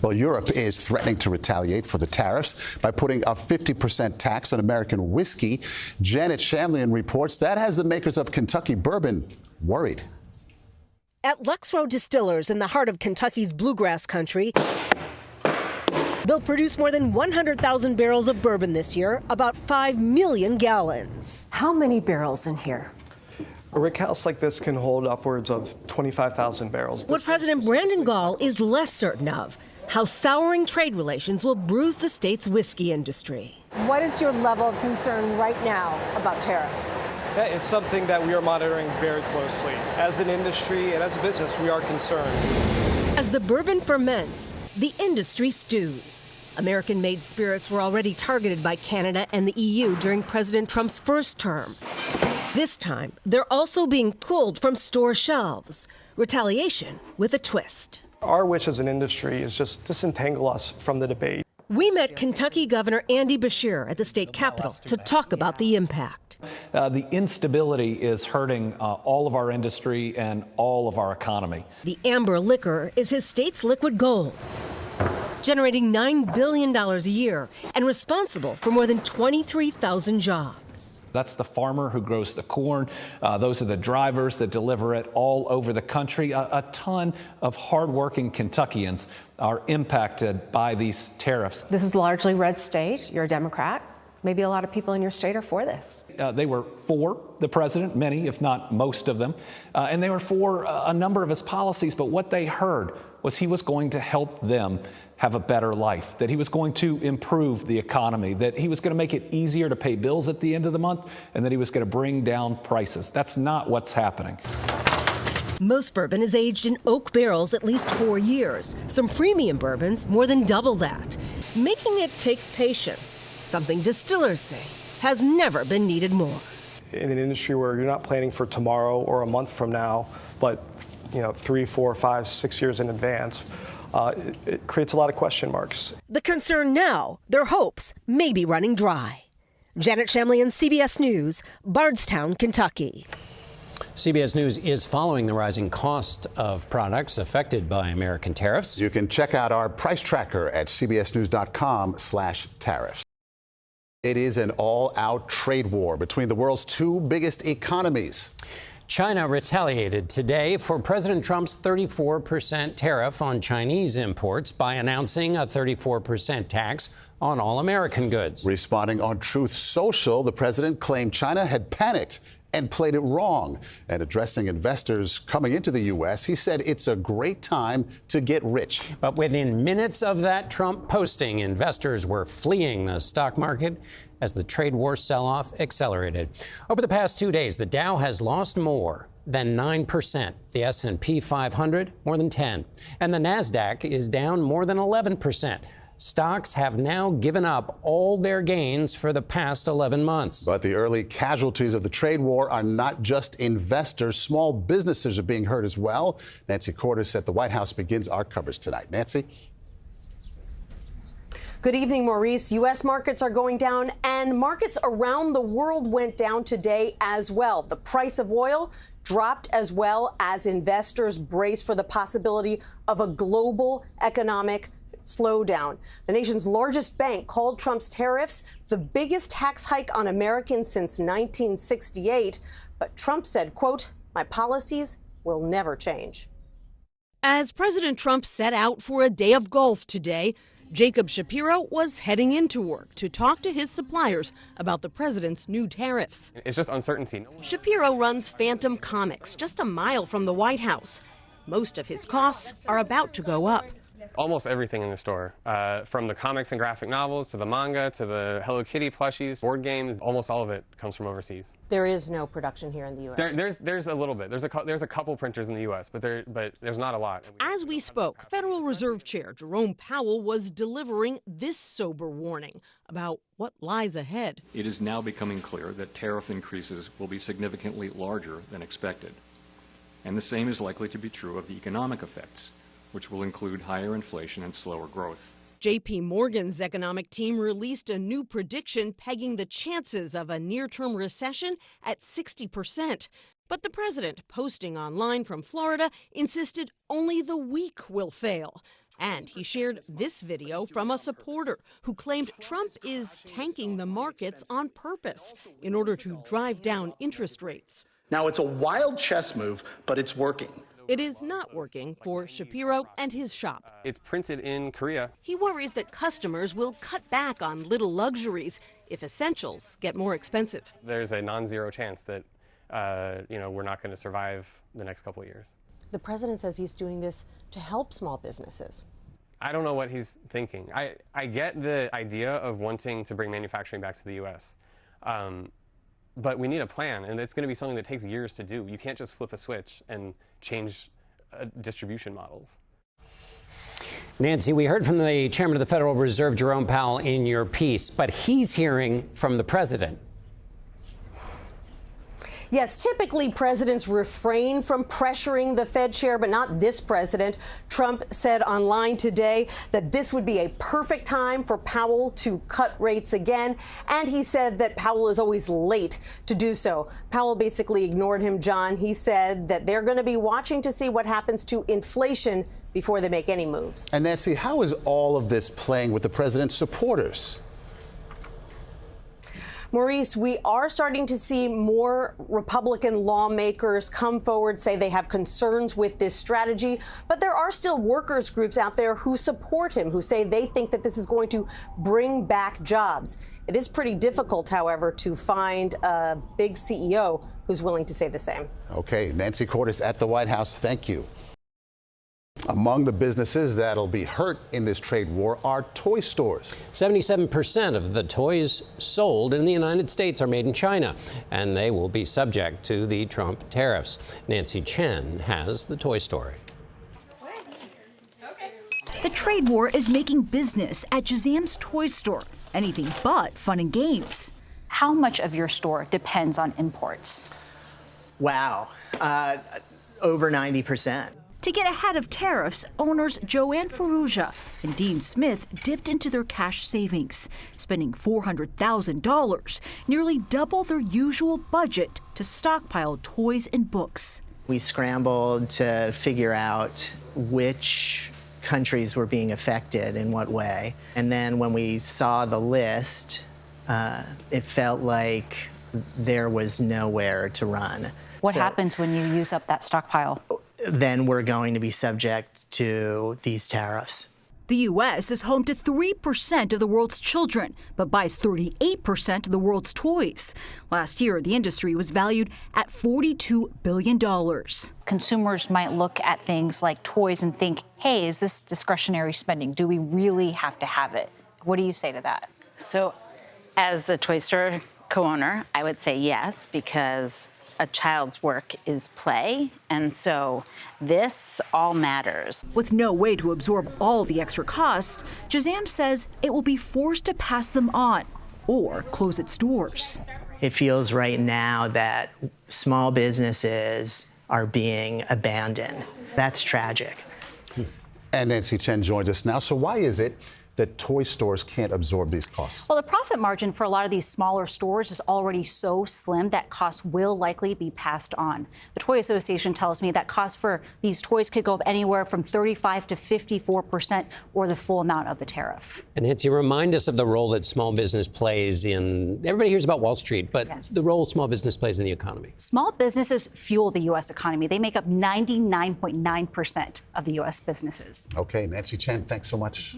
Well, Europe is threatening to retaliate for the tariffs by putting a 50% tax on American whiskey. Janet Shamlian reports that has the makers of Kentucky bourbon worried. At Luxrow Distillers in the heart of Kentucky's bluegrass country, they'll produce more than 100,000 barrels of bourbon this year, about 5 million gallons. How many barrels in here? A rick house like this can hold upwards of 25,000 barrels. What President Brandon Gall is less certain of, how souring trade relations will bruise the state's whiskey industry. What is your level of concern right now about tariffs? Yeah, it's something that we are monitoring very closely. As an industry and as a business, we are concerned. As the bourbon ferments, the industry stews. American-made spirits were already targeted by Canada and the EU during President Trump's first term. This time, they're also being pulled from store shelves. Retaliation with a twist. Our wish as an industry is just disentangle us from the debate. We met Kentucky Governor Andy Beshear at the state capitol to talk about the impact. The instability is hurting all of our industry and all of our economy. The amber liquor is his state's liquid gold, generating $9 billion a year and responsible for more than 23,000 jobs. That's the farmer who grows the corn. Those are the drivers that deliver it all over the country. A ton of hardworking Kentuckians are impacted by these tariffs. This is largely red state. You're a Democrat. Maybe a lot of people in your state are for this. They were for the president, many, if not most of them, and they were for a number of his policies. But what they heard was he was going to help them have a better life, that he was going to improve the economy, that he was going to make it easier to pay bills at the end of the month, and that he was going to bring down prices. That's not what's happening. Most bourbon is aged in oak barrels at least 4 years. Some premium bourbons more than double that. Making it takes patience, something distillers say has never been needed more. In an industry where you're not planning for tomorrow or a month from now, but 3, 4, 5, 6 years in advance, it creates a lot of question marks. The concern now, their hopes may be running dry. Janet Shamlian, CBS News, Bardstown, Kentucky. CBS News is following the rising cost of products affected by American tariffs. You can check out our price tracker at cbsnews.com/tariffs. It is an all-out trade war between the world's two biggest economies. China retaliated today for President Trump's 34% tariff on Chinese imports by announcing a 34% tax on all American goods. Responding on Truth Social, the president claimed China had panicked and played it wrong. And addressing investors coming into the U.S., he said it's a great time to get rich. But within minutes of that Trump posting, investors were fleeing the stock market as the trade war sell-off accelerated. Over the past 2 days, the Dow has lost more than 9%. The S&P 500, more than 10%. And the NASDAQ is down more than 11%. Stocks have now given up all their gains for the past 11 months. But the early casualties of the trade war are not just investors. Small businesses are being hurt as well. Nancy Cordes at the White House begins our coverage tonight. Nancy? Good evening, Maurice. U.S. markets are going down, and markets around the world went down today as well. The price of oil dropped as well as investors brace for the possibility of a global economic slowdown. The nation's largest bank called Trump's tariffs the biggest tax hike on Americans since 1968. But Trump said, quote, "My policies will never change." As President Trump set out for a day of golf today, Jacob Shapiro was heading into work to talk to his suppliers about the president's new tariffs. It's just uncertainty. Shapiro runs Phantom Comics just a mile from the White House. Most of his costs are about to go up. Almost everything in the store, from the comics and graphic novels to the manga to the Hello Kitty plushies, board games, almost all of it comes from overseas. There is no production here in the U.S. There's a little bit. There's a couple printers in the U.S., but there's not a lot. As we spoke, Federal Reserve Chair Jerome Powell was delivering this sober warning about what lies ahead. It is now becoming clear that tariff increases will be significantly larger than expected. And the same is likely to be true of the economic effects, which will include higher inflation and slower growth. J.P. Morgan's economic team released a new prediction pegging the chances of a near-term recession at 60%. But the president, posting online from Florida, insisted only the weak will fail. And he shared this video from a supporter who claimed Trump is tanking the markets on purpose in order to drive down interest rates. Now, it's a wild chess move, but it's working. It is not working for Shapiro and his shop. It's printed in Korea. He worries that customers will cut back on little luxuries if essentials get more expensive. There's a non-zero chance that we're not going to survive the next couple of years. The president says he's doing this to help small businesses. I don't know what he's thinking. I get the idea of wanting to bring manufacturing back to the U.S., but we need a plan, and it's going to be something that takes years to do. You can't just flip a switch and change distribution models. Nancy, we heard from the chairman of the Federal Reserve, Jerome Powell, in your piece, but he's hearing from the president. Yes, typically presidents refrain from pressuring the Fed chair, but not this president. Trump said online today that this would be a perfect time for Powell to cut rates again. And he said that Powell is always late to do so. Powell basically ignored him, John. He said that they're going to be watching to see what happens to inflation before they make any moves. And Nancy, how is all of this playing with the president's supporters? Maurice, we are starting to see more Republican lawmakers come forward, say they have concerns with this strategy. But there are still workers groups out there who support him, who say they think that this is going to bring back jobs. It is pretty difficult, however, to find a big CEO who's willing to say the same. OK, Nancy Cordes at the White House. Thank you. Among the businesses that'll be hurt in this trade war are toy stores. 77% of the toys sold in the United States are made in China, and they will be subject to the Trump tariffs. Nancy Chen has the toy story. The trade war is making business at Shazam's toy store. Anything but fun and games. How much of your store depends on imports? Wow, over 90%. To get ahead of tariffs, owners Joanne Ferrugia and Dean Smith dipped into their cash savings, spending $400,000, nearly double their usual budget to stockpile toys and books. We scrambled to figure out which countries were being affected in what way. And then when we saw the list, it felt like there was nowhere to run. What happens when you use up that stockpile? Then we're going to be subject to these tariffs. The U.S. is home to 3% of the world's children, but buys 38% of the world's toys. Last year, the industry was valued at $42 billion. Consumers might look at things like toys and think, hey, is this discretionary spending? Do we really have to have it? What do you say to that? So, as a toy store co-owner, I would say yes, because a child's work is play, and so this all matters. With no way to absorb all the extra costs, Shazam says it will be forced to pass them on or close its doors. It feels right now that small businesses are being abandoned. That's tragic. And Nancy Chen joins us now. So why is it that toy stores can't absorb these costs? Well, the profit margin for a lot of these smaller stores is already so slim that costs will likely be passed on. The Toy Association tells me that costs for these toys could go up anywhere from 35% to 54% or the full amount of the tariff. And Nancy, remind us of the role that small business plays in, everybody hears about Wall Street, but yes, the role small business plays in the economy. Small businesses fuel the U.S. economy. They make up 99.9% of the U.S. businesses. Okay, Nancy Chen, thanks so much.